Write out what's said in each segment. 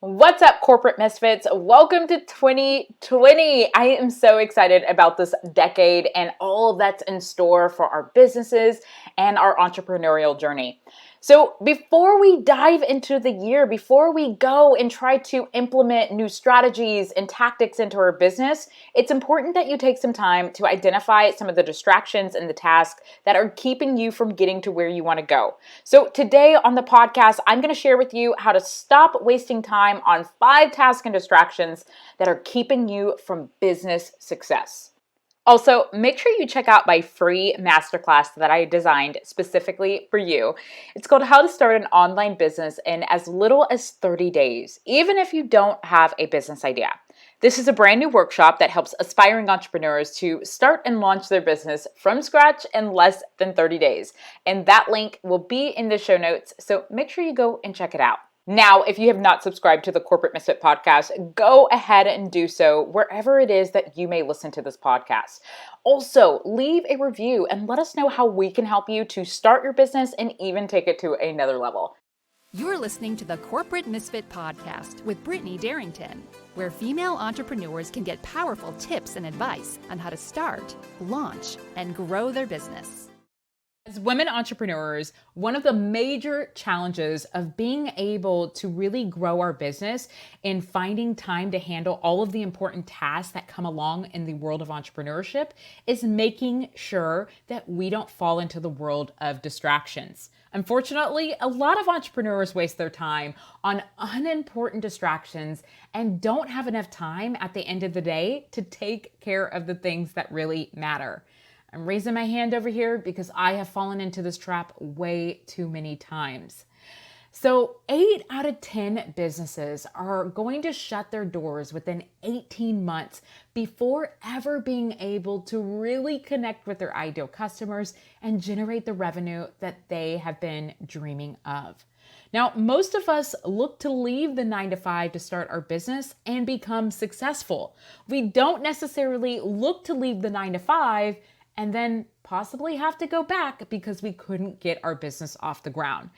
What's up, corporate misfits? Welcome to 2020. I am so excited about this decade and all that's in store for our businesses and our entrepreneurial journey. So before we dive into the year, before we go and try to implement new strategies and tactics into our business, it's important that you take some time to identify some of the distractions and the tasks that are keeping you from getting to where you want to go. So today on the podcast, I'm going to share with you how to stop wasting time on 5 tasks and distractions that are keeping you from business success. Also, make sure you check out my free masterclass that I designed specifically for you. It's called How to Start an Online Business in as little as 30 days, even if you don't have a business idea. This is a brand new workshop that helps aspiring entrepreneurs to start and launch their business from scratch in less than 30 days. And that link will be in the show notes, so make sure you go and check it out. Now, if you have not subscribed to the Corporate Misfit podcast, go ahead and do so wherever it is that you may listen to this podcast. Also, leave a review and let us know how we can help you to start your business and even take it to another level. You're listening to the Corporate Misfit podcast with Brittany Darrington, where female entrepreneurs can get powerful tips and advice on how to start, launch, and grow their business. As women entrepreneurs, one of the major challenges of being able to really grow our business and finding time to handle all of the important tasks that come along in the world of entrepreneurship is making sure that we don't fall into the world of distractions. Unfortunately, a lot of entrepreneurs waste their time on unimportant distractions and don't have enough time at the end of the day to take care of the things that really matter. I'm raising my hand over here because I have fallen into this trap way too many times. So 8 out of 10 businesses are going to shut their doors within 18 months before ever being able to really connect with their ideal customers and generate the revenue that they have been dreaming of. Now, most of us look to leave the 9-to-5 to start our business and become successful. We don't necessarily look to leave the 9-to-5 and then possibly have to go back because we couldn't get our business off the ground.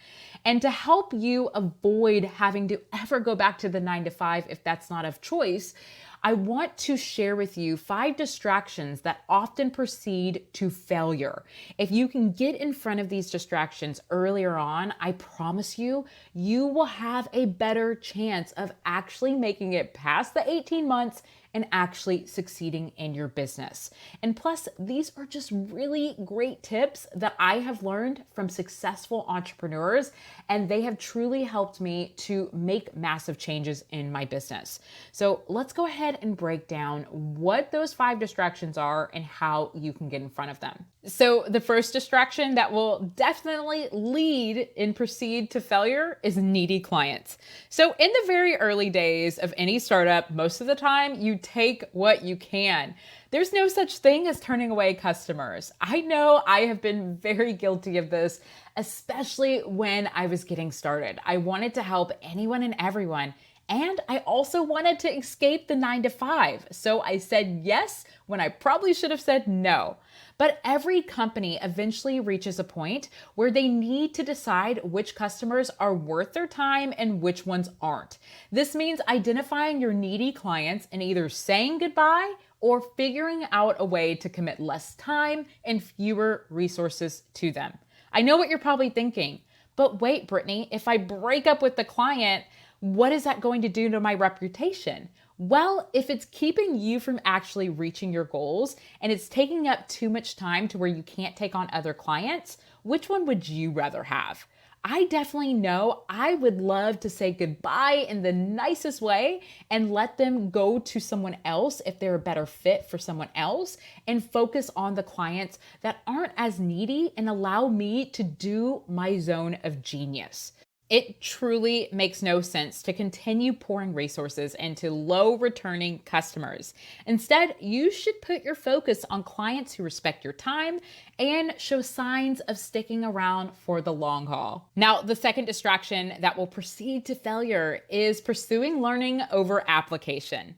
And to help you avoid having to ever go back to the 9-to-5 if that's not of choice, I want to share with you 5 distractions that often proceed to failure. If you can get in front of these distractions earlier on, I promise you, you will have a better chance of actually making it past the 18 months and actually succeeding in your business. And plus, these are just really great tips that I have learned from successful entrepreneurs, and they have truly helped me to make massive changes in my business. So let's go ahead and break down what those 5 distractions are and how you can get in front of them. So the first distraction that will definitely lead and proceed to failure is needy clients. So in the very early days of any startup, most of the time you take what you can. There's no such thing as turning away customers. I know I have been very guilty of this, especially when I was getting started. I wanted to help anyone and everyone. And I also wanted to escape the 9-to-5. So I said yes when I probably should have said no. But every company eventually reaches a point where they need to decide which customers are worth their time and which ones aren't. This means identifying your needy clients and either saying goodbye or figuring out a way to commit less time and fewer resources to them. I know what you're probably thinking, but wait, Brittany, if I break up with the client, what is that going to do to my reputation? Well, if it's keeping you from actually reaching your goals and it's taking up too much time to where you can't take on other clients, which one would you rather have? I definitely know I would love to say goodbye in the nicest way and let them go to someone else if they're a better fit for someone else and focus on the clients that aren't as needy and allow me to do my zone of genius. It truly makes no sense to continue pouring resources into low returning customers. Instead, you should put your focus on clients who respect your time and show signs of sticking around for the long haul. Now, the second distraction that will proceed to failure is pursuing learning over application.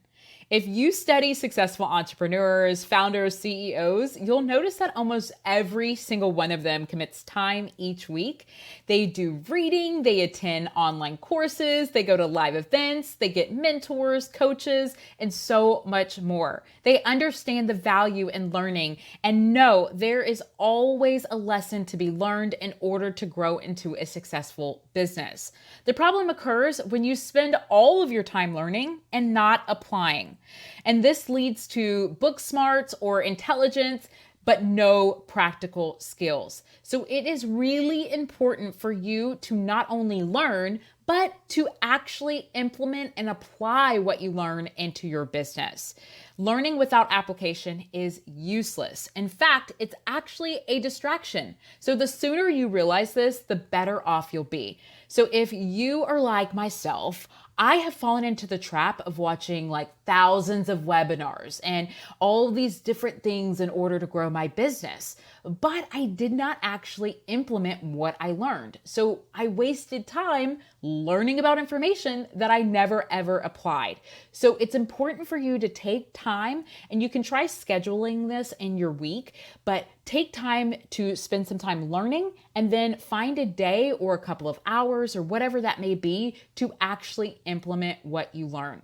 If you study successful entrepreneurs, founders, CEOs, you'll notice that almost every single one of them commits time each week. They do reading, they attend online courses, they go to live events, they get mentors, coaches, and so much more. They understand the value in learning and know there is always a lesson to be learned in order to grow into a successful business. The problem occurs when you spend all of your time learning and not applying. And this leads to book smarts or intelligence, but no practical skills. So it is really important for you to not only learn, but to actually implement and apply what you learn into your business. Learning without application is useless. In fact, it's actually a distraction. So the sooner you realize this, the better off you'll be. So if you are like myself, I have fallen into the trap of watching like thousands of webinars and all of these different things in order to grow my business. But I did not actually implement what I learned. So I wasted time learning about information that I never ever applied. So it's important for you to take time, and you can try scheduling this in your week, but take time to spend some time learning and then find a day or a couple of hours or whatever that may be to actually implement what you learn.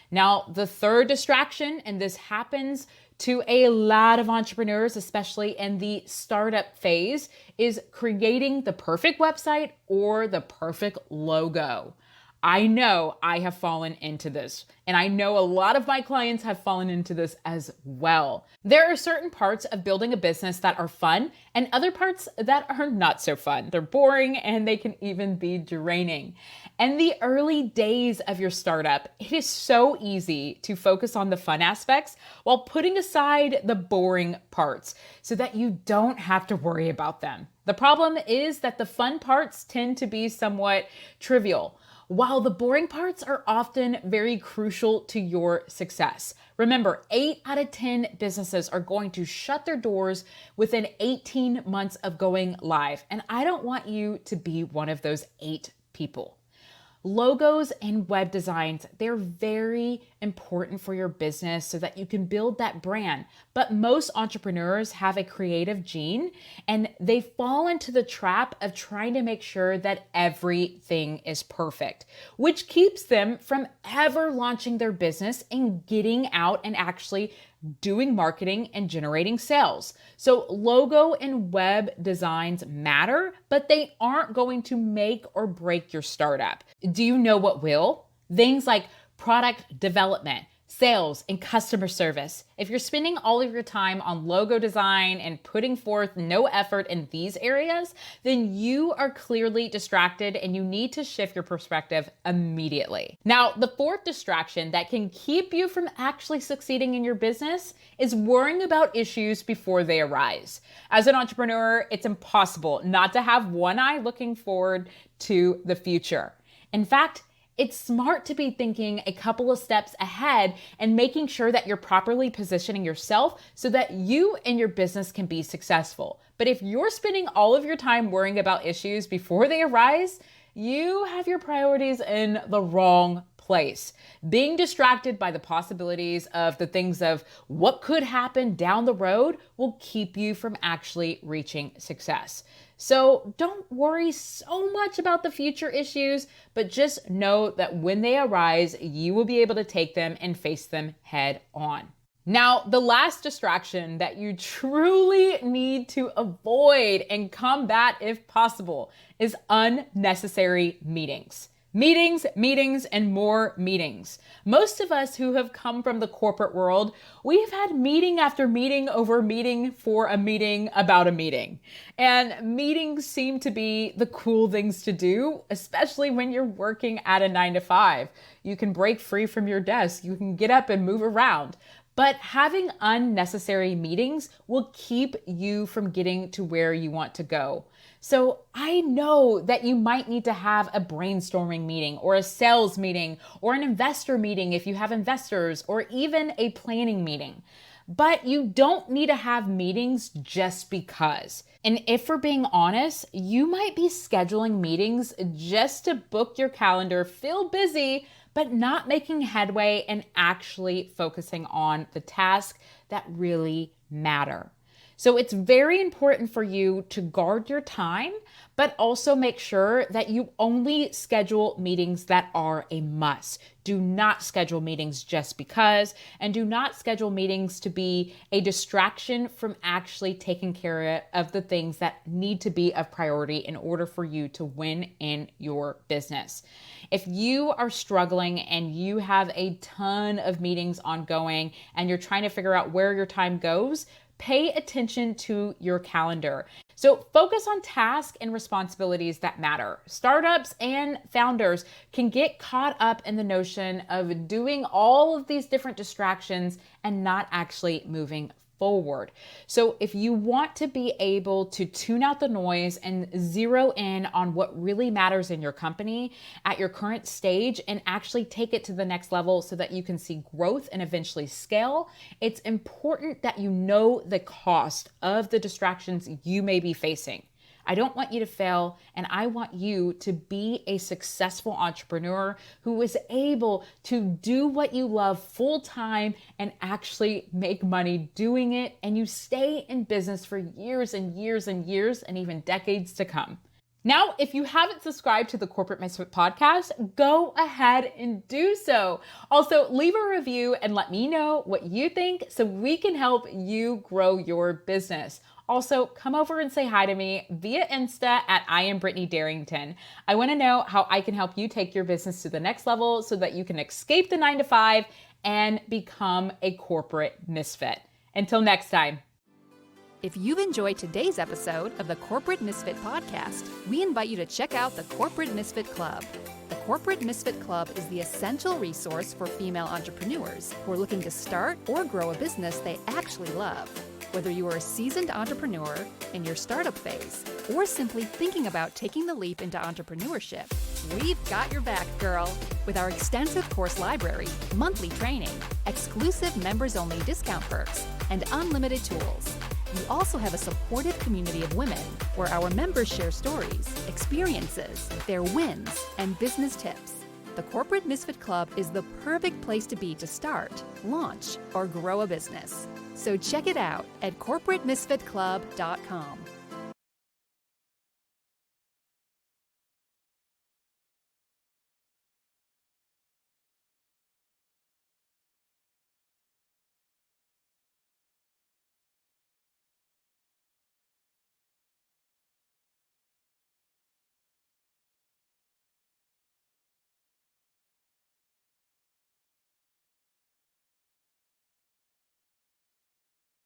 Now, the third distraction, and this happens to a lot of entrepreneurs, especially in the startup phase, is creating the perfect website or the perfect logo. I know I have fallen into this, and I know a lot of my clients have fallen into this as well. There are certain parts of building a business that are fun and other parts that are not so fun. They're boring and they can even be draining. In the early days of your startup, it is so easy to focus on the fun aspects while putting aside the boring parts so that you don't have to worry about them. The problem is that the fun parts tend to be somewhat trivial, while the boring parts are often very crucial to your success. Remember, 8 out of 10 businesses are going to shut their doors within 18 months of going live. And I don't want you to be one of those 8 people. Logos and web designs, they're very important for your business so that you can build that brand. But most entrepreneurs have a creative gene and they fall into the trap of trying to make sure that everything is perfect, which keeps them from ever launching their business and getting out and actually doing marketing and generating sales. So logo and web designs matter, but they aren't going to make or break your startup. Do you know what will? Things like product development, sales, and customer service. If you're spending all of your time on logo design and putting forth no effort in these areas, then you are clearly distracted and you need to shift your perspective immediately. Now, the fourth distraction that can keep you from actually succeeding in your business is worrying about issues before they arise. As an entrepreneur, it's impossible not to have one eye looking forward to the future. In fact, it's smart to be thinking a couple of steps ahead and making sure that you're properly positioning yourself so that you and your business can be successful. But if you're spending all of your time worrying about issues before they arise, you have your priorities in the wrong place. Being distracted by the possibilities of the things of what could happen down the road will keep you from actually reaching success. So don't worry so much about the future issues, but just know that when they arise, you will be able to take them and face them head on. Now, the last distraction that you truly need to avoid and combat if possible is unnecessary meetings. Meetings, and more meetings. Most of us who have come from the corporate world, we've had meeting after meeting over meeting for a meeting about a meeting. And meetings seem to be the cool things to do, especially when you're working at a 9-to-5. You can break free from your desk. You can get up and move around. But having unnecessary meetings will keep you from getting to where you want to go. So I know that you might need to have a brainstorming meeting or a sales meeting or an investor meeting if you have investors, or even a planning meeting. But you don't need to have meetings just because. And if we're being honest, you might be scheduling meetings just to book your calendar, feel busy, but not making headway and actually focusing on the tasks that really matter. So it's very important for you to guard your time, but also make sure that you only schedule meetings that are a must. Do not schedule meetings just because, and do not schedule meetings to be a distraction from actually taking care of the things that need to be of priority in order for you to win in your business. If you are struggling and you have a ton of meetings ongoing and you're trying to figure out where your time goes, pay attention to your calendar. So focus on tasks and responsibilities that matter. Startups and founders can get caught up in the notion of doing all of these different distractions and not actually moving forward. So if you want to be able to tune out the noise and zero in on what really matters in your company at your current stage and actually take it to the next level so that you can see growth and eventually scale, it's important that you know the cost of the distractions you may be facing. I don't want you to fail, and I want you to be a successful entrepreneur who is able to do what you love full time and actually make money doing it, and you stay in business for years and years and years and even decades to come. Now, if you haven't subscribed to the Corporate Misfit podcast, go ahead and do so. Also, leave a review and let me know what you think so we can help you grow your business. Also, come over and say hi to me via Insta at I am Brittany Darrington. I want to know how I can help you take your business to the next level so that you can escape the 9-to-5 and become a corporate misfit. Until next time. If you've enjoyed today's episode of the Corporate Misfit podcast, we invite you to check out the Corporate Misfit Club. The Corporate Misfit Club is the essential resource for female entrepreneurs who are looking to start or grow a business they actually love. Whether you are a seasoned entrepreneur in your startup phase or simply thinking about taking the leap into entrepreneurship, we've got your back, girl. With our extensive course library, monthly training, exclusive members-only discount perks, and unlimited tools. We also have a supportive community of women where our members share stories, experiences, their wins, and business tips. The Corporate Misfit Club is the perfect place to be to start, launch, or grow a business. So check it out at corporatemisfitclub.com.